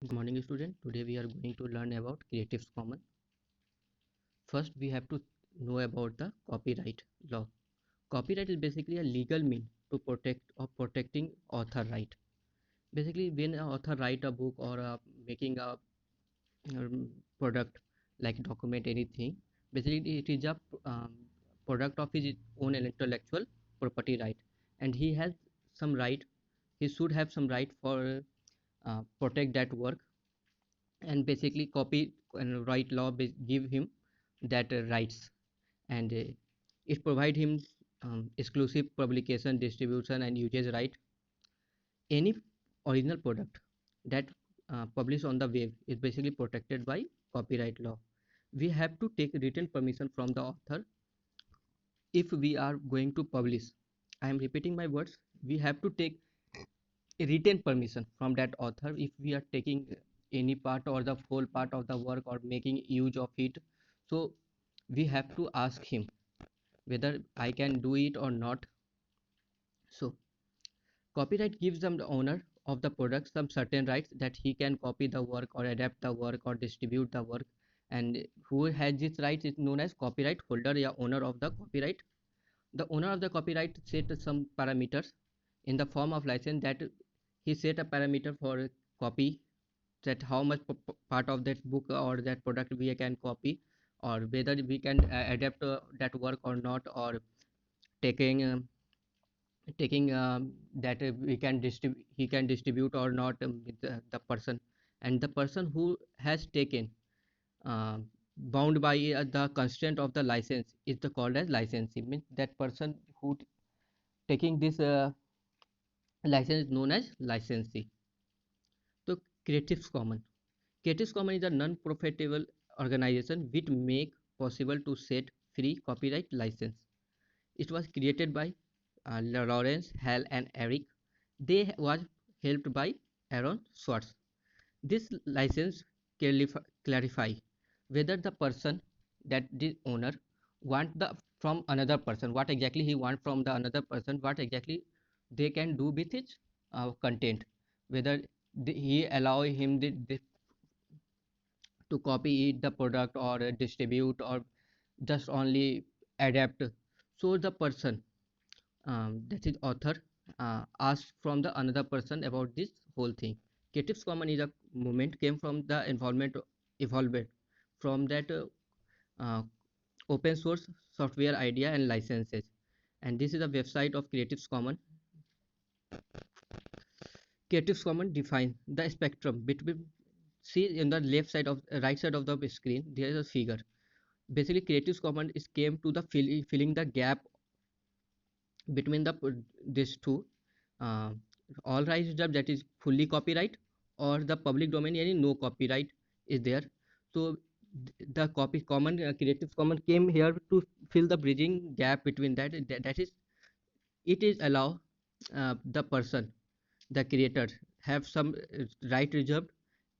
Good morning, student. Today we are going to learn about Creative Commons. First, we have to know about the copyright law. Copyright is basically a legal mean to protecting author right. Basically, when an author write a book or making a product like document anything, basically it is a um, product of his own intellectual property right, and he has some right. He should have some right for protect that work, and basically copy and write law give him that rights, and it provide him exclusive publication, distribution and usage right. Any original product that published on the web is basically protected by copyright law. We have to take written permission from the author if we are going to publish. I am repeating my words. We have to take written permission from that author if we are taking any part or the whole part of the work or making use of it. So we have to ask him whether I can do it or not. So copyright gives them the owner of the product some certain rights that he can copy the work or adapt the work or distribute the work, and who has this right is known as copyright holder or owner of the copyright. The owner of the copyright set some parameters in the form of license, that he set a parameter for copy, that how much part of that book or that product we can copy, or whether we can adapt that work or not, or taking taking that we can distribute he can distribute or not, with the person. And the person who has taken uh, bound by the constraint of the license is the called as licensee, means that person who taking this license is known as licensee. So Creative Commons. Creative Commons is a non-profitable organization which make possible to set free copyright license. It was created by Lawrence, Hal, and Eric. They was helped by Aaron Swartz. This license clarify whether the person that the owner want the from another person, what exactly he want from the another person, what exactly they can do with his content, whether he allow him to copy it the product or distribute or just only adapt. So the person, that is author, asked from the another person about this whole thing. Creative Commons is a movement came from the involvement evolved from that uh, open source software idea and licenses. And this is a website of Creative Commons. Creative Commons define the spectrum between, see in the left side of right side of the screen there is a figure. Basically Creative Commons is came to the filling the gap between these two. uh, all rights reserved, that is fully copyright, or the public domain any no copyright is there. So the copy common Creative Commons came here to fill the bridging gap between that is it is allow the person, the creator, have some right reserved,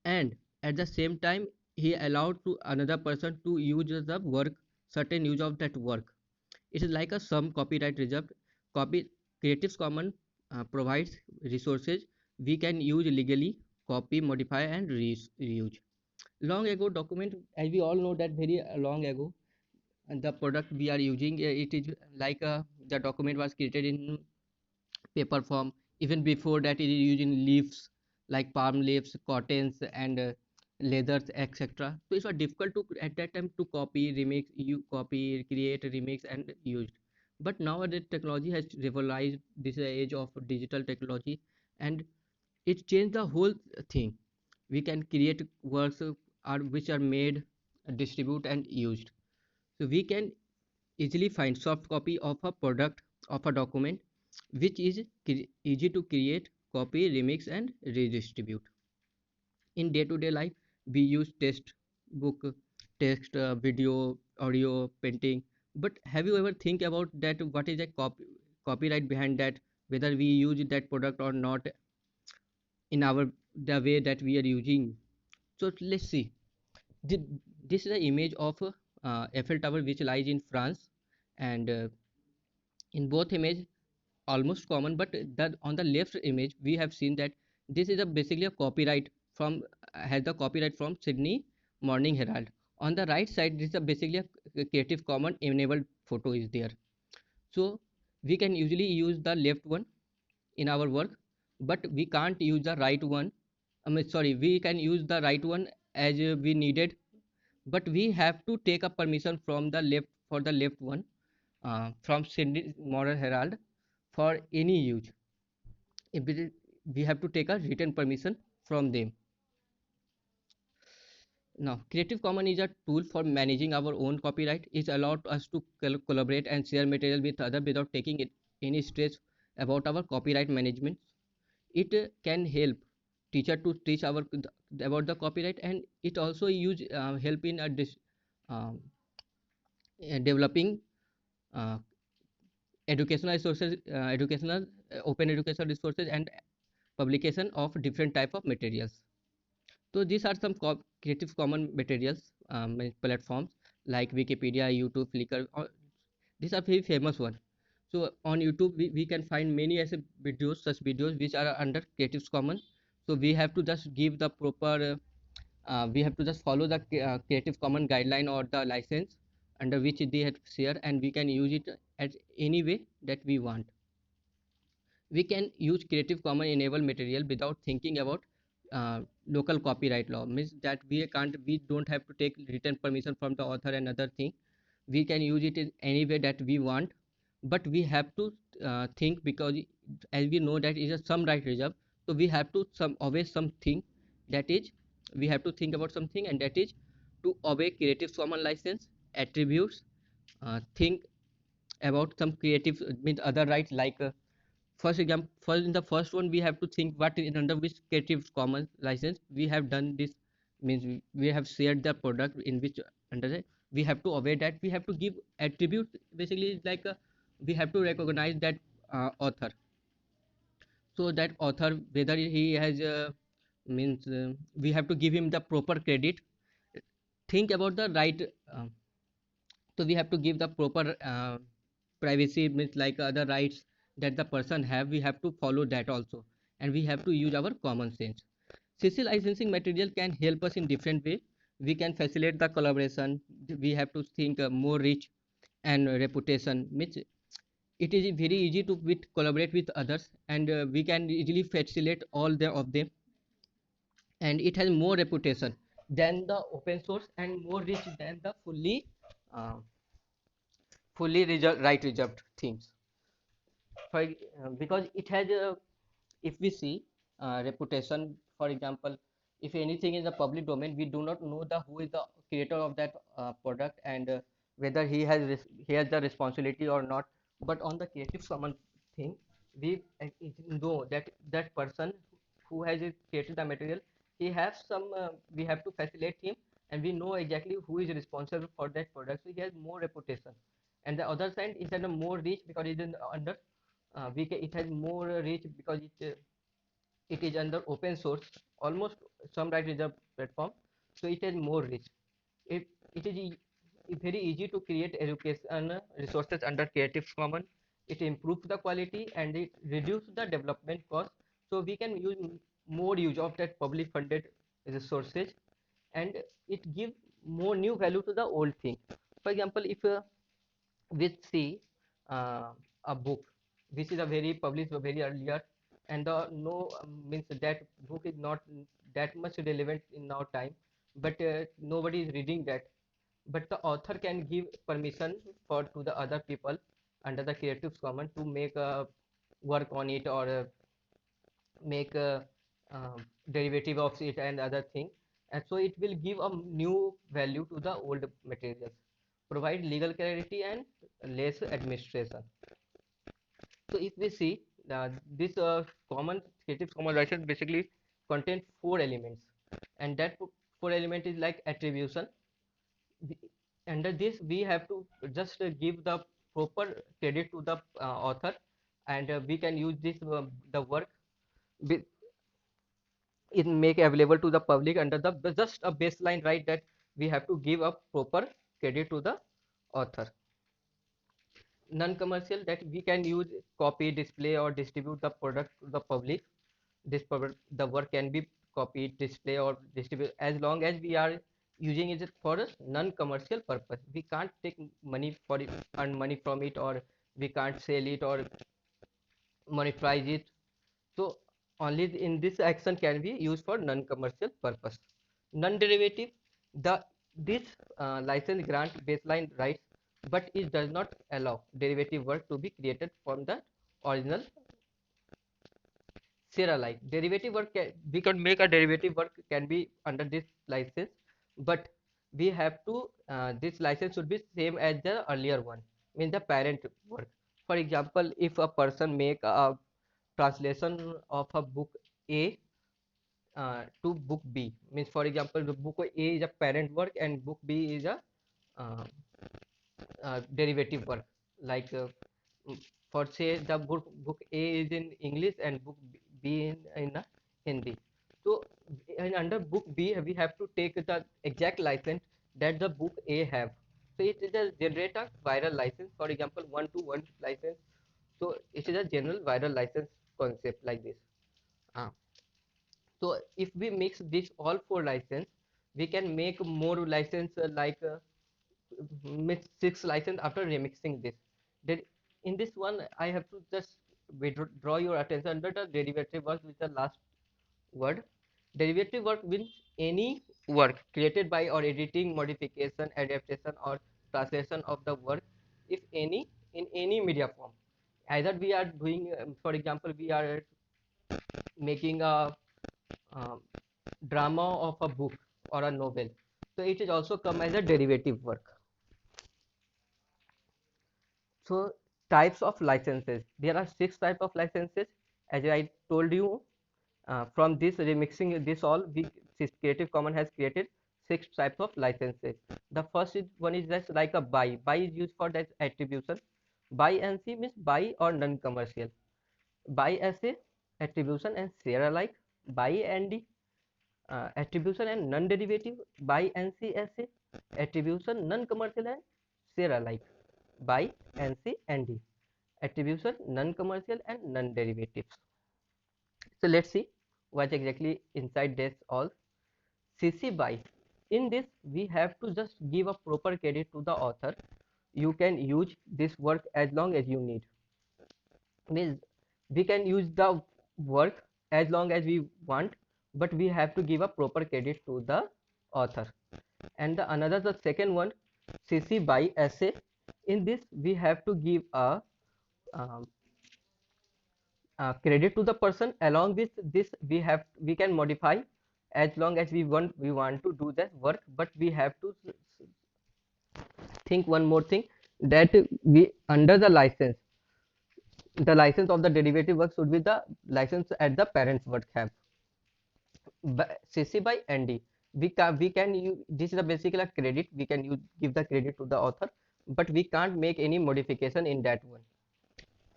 and at the same time he allowed to another person to use the work, certain use of that work. It is like a some copyright reserved. Copy Creative Commons provides resources we can use legally, copy, modify, and reuse. Long ago document, as we all know that very long ago, and the product we are using, it is like the document was created in paper form. Even before that, it is used in leaves like palm leaves, cottons, and leathers, etc. So it was difficult to at that time to copy, remix, you copy, create, remix, and use. But nowadays technology has revolutionized this age of digital technology, and it changed the whole thing. We can create works are which are made, distribute, and used. So we can easily find soft copy of a product of a document, which is easy to create, copy, remix, and redistribute. In day-to-day life we use text book, text, video, audio, painting. But have you ever think about that what is a copyright behind that, whether we use that product or not in our the way that we are using? So let's see. This is an image of Eiffel Tower which lies in France, and in both image almost common, but that on the left image we have seen that this is a basically a copyright from has the copyright from Sydney Morning Herald. On the right side, this is basically a Creative Commons enabled photo is there. So we can usually use the left one in our work, but we can't use the right one. I mean, sorry, we can use the right one as we needed, but we have to take a permission from the left for the left one from Sydney Morning Herald for any use. If it is, we have to take a written permission from them. Now, Creative Commons is a tool for managing our own copyright. It allows us to collaborate and share material with others without taking any stress about our copyright management. It can help teacher to teach our about the copyright, and it also use help in um, developing uh, educational resources, open educational resources, and publication of different type of materials. So these are some Creative Commons materials platforms like Wikipedia, YouTube, Flickr. These are very famous one. So on YouTube we can find many as a videos, such videos which are under Creative Commons. So we have to just give the proper we have to just follow the Creative Commons guideline or the license under which they have share, and we can use it as any way that we want. We can use Creative Commons enable material without thinking about local copyright law. Means that we don't have to take written permission from the author and other thing. We can use it in any way that we want, but we have to think, because as we know that is a some right reserve, so we have to some always something, that is we have to think about something, and that is to obey Creative Commons license attributes, think about some creative means other rights like first example, first in the first one we have to think what is under which Creative Commons license we have done this, means we have shared the product in which under it we have to obey that. We have to give attribute, basically it's like we have to recognize that author, so that author whether he has means we have to give him the proper credit. Think about the right, so we have to give the proper privacy, means like other rights that the person have, we have to follow that also, and we have to use our common sense. CC licensing material can help us in different way. We can facilitate the collaboration. We have to think more rich and reputation, means it is very easy to collaborate with others, and we can easily facilitate all of them, and it has more reputation than the open source and more rich than the uh, fully right reserved things. For because it has a, if we see reputation, for example, if anything is a public domain, we do not know the who is the creator of that product, and whether he has the responsibility or not. But on the Creative Commons thing, we know that that person who has created the material, he has some we have to facilitate him, and we know exactly who is responsible for that product, so he has more reputation. And the other side is at a more reach because it is under it has more reach because it is under open source, almost some right reserve platform, so it has more reach. It is very easy to create education resources under Creative Commons. It improves the quality and it reduces the development cost, so we can use more use of that public funded resources, and it gives more new value to the old thing. For example, if we see a book which is a very published very earlier, and the no means that book is not that much relevant in our time, but nobody is reading that, but the author can give permission for to the other people under the Creative Commons to make a work on it, or make a derivative of it and other thing, and so it will give a new value to the old materials, provide legal clarity and less administration. So if we see this common Creative Commons license basically contains four elements, and that four element is like attribution. Under this we have to just give the proper credit to the author, and we can use this the work with it make available to the public under the just a baseline right that we have to give a proper credit to the author. Non-commercial, that we can use copy, display or distribute the product to the public. This the work can be copy it, display or distribute, as long as we are using it for a non-commercial purpose. We can't take money for it, earn money from it, or we can't sell it or monetize it. So only in this action can be used for non-commercial purpose. Non-derivative, the this license grant baseline rights, but it does not allow derivative work to be created from the original share alike. Derivative work we can make a derivative work can be under this license, but we have to this license should be same as the earlier one, means the parent work. For example, if a person make a translation of a book A to book B, means for example the book A is a parent work and book B is a uh, derivative work, like for say the book A is in English and book B in Hindi. So and under book B we have to take the exact license that the book A have. So it is a generate a viral license, for example 1 to 1 license. So it is a general viral license concept like this. uh, so if we mix this all four license, we can make more license like mix 6 license after remixing this. Then in this one, I have to just draw your attention under the derivative work with the last word. Derivative work means any work created by or editing, modification, adaptation, or translation of the work, if any, in any media form. Either we are doing, for example, we are making a um, drama of a book or a novel, so it is also come as a derivative work. So types of licenses, there are 6 types of licenses, as I told you. From this remixing this all, this Creative Commons has created 6 types of licenses. The first one is just like a by is used for that attribution. By NC means by or non-commercial. By SA, attribution and share alike. By ND, attribution and non-derivative. By NCSA, attribution, non-commercial and share alike. By NC&D, attribution, non-commercial and non-derivatives. So let's see what exactly inside this all. CC BY, in this we have to just give a proper credit to the author. You can use this work as long as you need, means we can use the work as long as we want, but we have to give a proper credit to the author. And the second one, CC BY SA, in this we have to give a um, credit to the person. Along with this we can modify as long as we want to do that work, but we have to think one more thing, that we under the license of the derivative work should be the license at the parents work have. CC BY ND, we can use this is a basically a credit, we can give the credit to the author, but we can't make any modification in that one.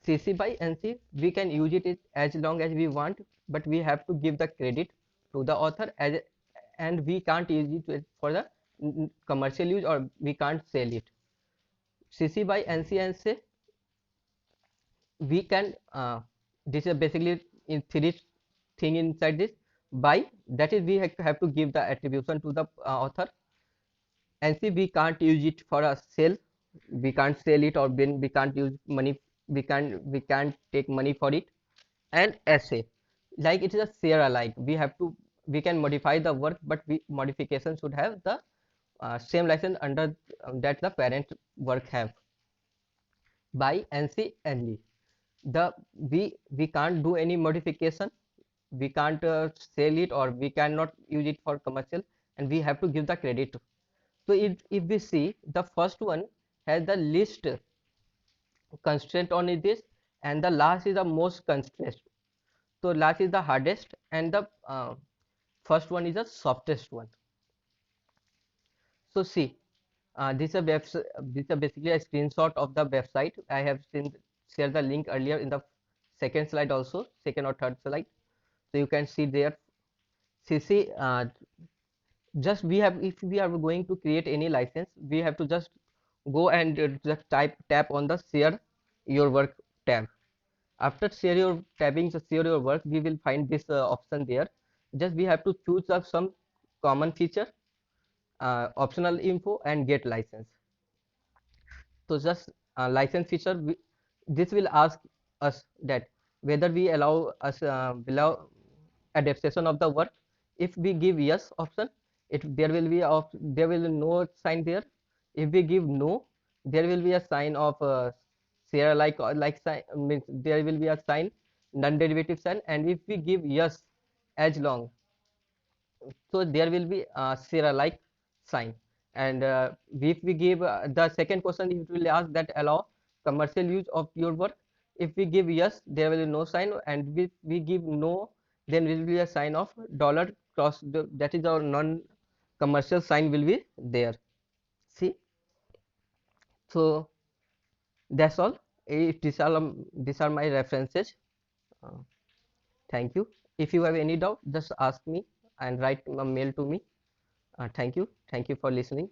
CC BY NC, we can use it as long as we want, but we have to give the credit to the author and we can't use it for the commercial use, or we can't sell it. CC BY NC and say we can this is basically in three thing inside this. By, that is we have to give the attribution to the author. NC, we can't use it for a sale, we can't sell it, or when we can't use money, we can't take money for it. And SA, like it is a share alike, we can modify the work, but modification should have the same license under that the parent work have. By NC only, the we can't do any modification, we can't sell it, or we cannot use it for commercial, and we have to give the credit. So if we see, the first one has the least constraint on this, and the last is the most constraint. So last is the hardest, and the first one is the softest one. So see, this is basically a screenshot of the website. I have shared the link earlier in the second slide also, second or third slide. So you can see there. CC, just we have, if we are going to create any license, we have to just go and just tap on the share your work tab. After share your tabbing, so share your work, we will find this option there. Just we have to choose some common feature, optional info, and get license. So just license feature, this will ask us that whether we allow adaptation of the work. If we give yes option, there will be there will be no sign there. If we give no, there will be a sign of share like sign, means there will be a sign, non-derivative sign. And if we give yes as long, so there will be Sierra like sign. And if we give the second question, it will ask that allow commercial use of your work. If we give yes, there will be no sign. And if we give no, then will be a sign of dollar cross, that is our non commercial sign will be there. See, so that's all. If these are my references. uh, Thank you. If you have any doubt, just ask me and write a mail to me. Thank you for listening.